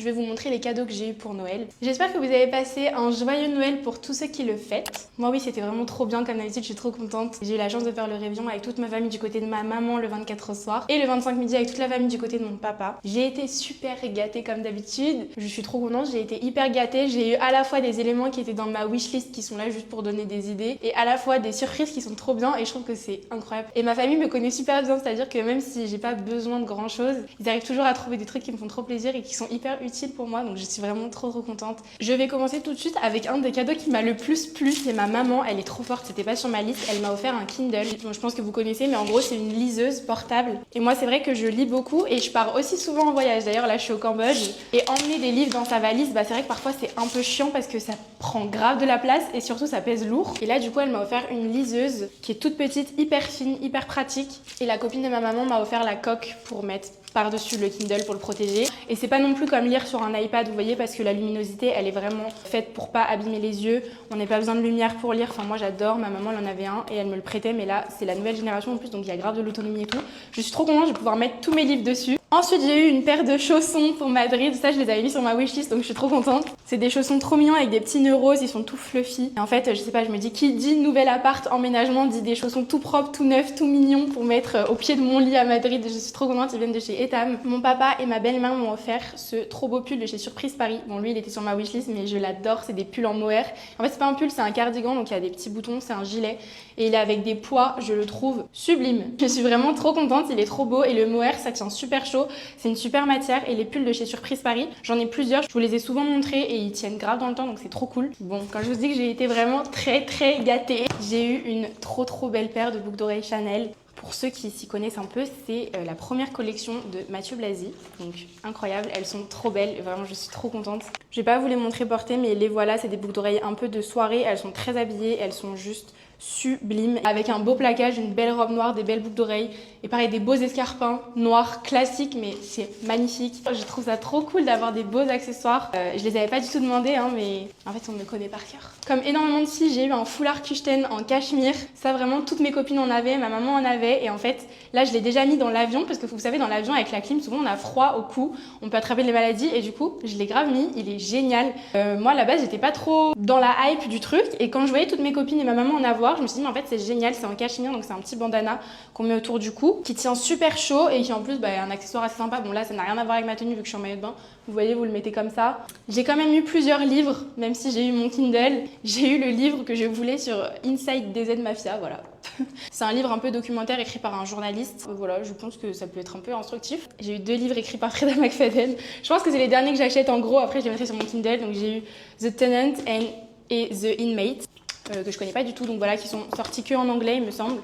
je vais vous montrer les cadeaux que j'ai eu pour Noël. J'espère que vous avez passé un joyeux Noël pour tous ceux qui le fêtent. Moi oui, c'était vraiment trop bien comme d'habitude, je suis trop contente. J'ai eu la chance de faire le réveillon avec toute ma famille du côté de ma maman le 24 au soir et le 25 midi avec toute la famille du côté de mon papa. J'ai été super gâtée comme d'habitude. Je suis trop contente, j'ai été hyper gâtée. J'ai eu à la fois des éléments qui étaient dans ma wishlist qui sont là juste pour donner des idées et à la fois des surprises qui sont trop bien et je trouve que c'est incroyable. Et ma famille me connaît super bien, c'est-à-dire que même si j'ai pas besoin de grand chose, ils arrivent toujours à trouver des trucs qui me font trop plaisir et qui sont hyper utiles pour moi, donc je suis vraiment trop contente. Je vais commencer tout de suite avec un des cadeaux qui m'a le plus plu, c'est ma maman, elle est trop forte, c'était pas sur ma liste, elle m'a offert un Kindle. Bon, je pense que vous connaissez, mais en gros c'est une liseuse portable. Et moi c'est vrai que je lis beaucoup et je pars aussi souvent en voyage, d'ailleurs là je suis au Cambodge et emmener des livres dans sa valise, bah c'est vrai que parfois c'est un peu chiant parce que ça prend grave de la place et surtout ça pèse lourd. Et là du coup elle m'a offert une liseuse qui est toute petite, hyper fine, hyper pratique. Et la copine de ma maman m'a offert la coque pour mettre par-dessus le Kindle pour le protéger. Et c'est pas non plus comme lire sur un iPad, vous voyez, parce que la luminosité, elle est vraiment faite pour pas abîmer les yeux. On n'a pas besoin de lumière pour lire. Enfin, moi, j'adore. Ma maman, elle en avait un et elle me le prêtait. Mais là, c'est la nouvelle génération en plus, donc il y a grave de l'autonomie et tout. Je suis trop contente, je vais pouvoir mettre tous mes livres dessus. Ensuite, j'ai eu une paire de chaussons pour Madrid. Ça, je les avais mis sur ma wishlist, donc je suis trop contente. C'est des chaussons trop mignons avec des petits nœuds roses. Ils sont tout fluffy. Et en fait, je sais pas, je me dis, qui dit nouvel appart, emménagement, dit des chaussons tout propres, tout neufs, tout mignons pour mettre au pied de mon lit à Madrid. Je suis trop contente. Ils viennent de chez Etam. Mon papa et ma belle-mère m'ont offert ce trop beau pull de chez Surprise Paris. Bon, lui, il était sur ma wishlist, mais je l'adore. C'est des pulls en mohair. En fait, c'est pas un pull, c'est un cardigan, donc il y a des petits boutons, c'est un gilet. Et il est avec des pois, je le trouve sublime. Je suis vraiment trop contente, il est trop beau. Et le mohair, ça tient super chaud. C'est une super matière. Et les pulls de chez Surprise Paris, j'en ai plusieurs. Je vous les ai souvent montrés et ils tiennent grave dans le temps, donc c'est trop cool. Bon, quand je vous dis que j'ai été vraiment très gâtée, j'ai eu une trop belle paire de boucles d'oreilles Chanel. Pour ceux qui s'y connaissent un peu, c'est la première collection de Mathieu Blazy, donc incroyable, elles sont trop belles, vraiment je suis trop contente. Je vais pas vous les montrer portées, mais les voilà, c'est des boucles d'oreilles un peu de soirée, elles sont très habillées, elles sont juste sublimes, avec un beau plaquage, une belle robe noire, des belles boucles d'oreilles, et pareil des beaux escarpins noirs classiques, mais c'est magnifique. Je trouve ça trop cool d'avoir des beaux accessoires. Je les avais pas du tout demandé, hein, mais en fait on me connaît par cœur. Comme énormément de filles, j'ai eu un foulard Kuchten en cachemire. Ça vraiment, toutes mes copines en avaient, ma maman en avait, et en fait là je l'ai déjà mis dans l'avion, parce que vous savez dans l'avion avec la clim, souvent on a froid au cou, on peut attraper les maladies, et du coup je l'ai grave mis, il est génial. Moi à la base j'étais pas trop dans la hype du truc, et quand je voyais toutes mes copines et ma maman en avoir, je me suis dit mais en fait c'est génial, c'est en cachemire, donc c'est un petit bandana qu'on met autour du cou, qui tient super chaud et qui en plus est un accessoire assez sympa. Bon là ça n'a rien à voir avec ma tenue vu que je suis en maillot de bain, vous voyez, vous le mettez comme ça. J'ai quand même eu plusieurs livres, même si j'ai eu mon Kindle, j'ai eu le livre que je voulais sur Inside DZ Mafia, voilà. C'est un livre un peu documentaire écrit par un journaliste, voilà, je pense que ça peut être un peu instructif. J'ai eu 2 livres écrits par Freda McFadden, je pense que c'est les derniers que j'achète en gros, après je les mettrai sur mon Kindle, donc j'ai eu The Tenant et The Inmate, que je connais pas du tout, donc voilà, qui sont sortis que en anglais il me semble.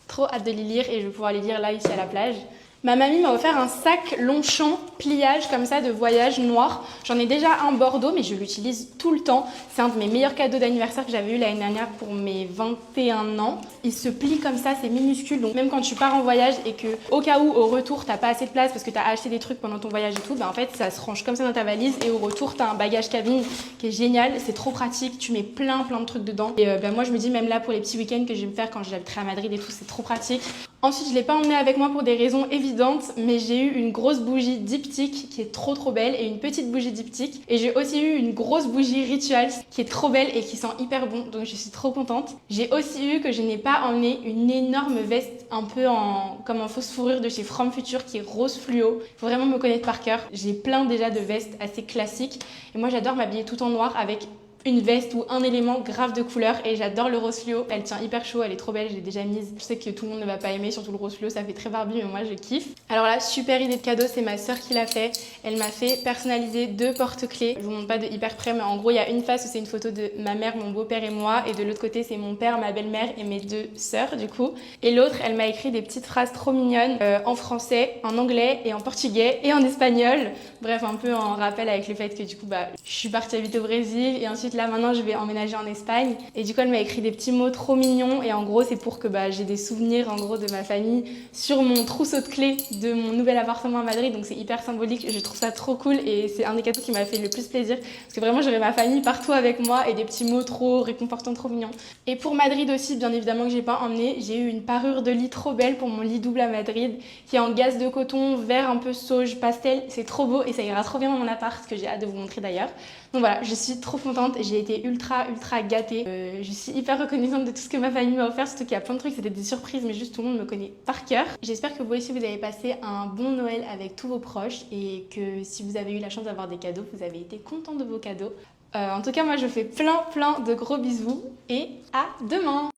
Trop hâte de les lire et je vais pouvoir les lire là ici à la plage. Ma mamie m'a offert un sac Longchamp pliage comme ça de voyage noir. J'en ai déjà un Bordeaux mais je l'utilise tout le temps. C'est un de mes meilleurs cadeaux d'anniversaire que j'avais eu l'année dernière pour mes 21 ans. Il se plie comme ça, c'est minuscule. Donc même quand tu pars en voyage et que au cas où au retour t'as pas assez de place parce que t'as acheté des trucs pendant ton voyage et tout, en fait ça se range comme ça dans ta valise et au retour t'as un bagage cabine qui est génial. C'est trop pratique, tu mets plein de trucs dedans. Et moi je me dis même là pour les petits week-ends que je vais me faire quand j'habiterai à Madrid et tout, c'est trop pratique. Ensuite, je ne l'ai pas emmené avec moi pour des raisons évidentes, mais j'ai eu une grosse bougie diptyque qui est trop belle et une petite bougie diptyque. Et j'ai aussi eu une grosse bougie Rituals qui est trop belle et qui sent hyper bon, donc je suis trop contente. J'ai aussi eu que je n'ai pas emmené une énorme veste un peu comme en fausse fourrure de chez From Future qui est rose fluo. Il faut vraiment me connaître par cœur. J'ai plein déjà de vestes assez classiques et moi j'adore m'habiller tout en noir avec une veste ou un élément grave de couleur et j'adore le rose fluo, elle tient hyper chaud, elle est trop belle, je l'ai déjà mise. Je sais que tout le monde ne va pas aimer, surtout le rose fluo, ça fait très Barbie mais moi je kiffe. Alors là, super idée de cadeau, c'est ma soeur qui l'a fait. Elle m'a fait personnaliser 2 porte-clés. Je vous montre pas de hyper près mais en gros il y a une face où c'est une photo de ma mère, mon beau-père et moi et de l'autre côté c'est mon père, ma belle-mère et mes 2 sœurs du coup. Et l'autre, elle m'a écrit des petites phrases trop mignonnes en français, en anglais et en portugais et en espagnol. Bref, un peu en rappel avec le fait que du coup je suis partie habiter au Brésil et ensuite là maintenant je vais emménager en Espagne et du coup elle m'a écrit des petits mots trop mignons et en gros c'est pour que j'ai des souvenirs en gros de ma famille sur mon trousseau de clés de mon nouvel appartement à Madrid, donc c'est hyper symbolique, je trouve ça trop cool et c'est un des cadeaux qui m'a fait le plus plaisir parce que vraiment j'aurais ma famille partout avec moi et des petits mots trop réconfortants, trop mignons. Et pour Madrid aussi, bien évidemment que j'ai pas emmené, j'ai eu une parure de lit trop belle pour mon lit double à Madrid qui est en gaze de coton vert un peu sauge pastel, c'est trop beau et ça ira trop bien dans mon appart, ce que j'ai hâte de vous montrer d'ailleurs. Donc voilà, je suis trop contente, j'ai été ultra gâtée. Je suis hyper reconnaissante de tout ce que ma famille m'a offert, surtout qu'il y a plein de trucs, c'était des surprises, mais juste tout le monde me connaît par cœur. J'espère que vous aussi vous avez passé un bon Noël avec tous vos proches et que si vous avez eu la chance d'avoir des cadeaux, vous avez été content de vos cadeaux. En tout cas, moi je fais plein de gros bisous et à demain!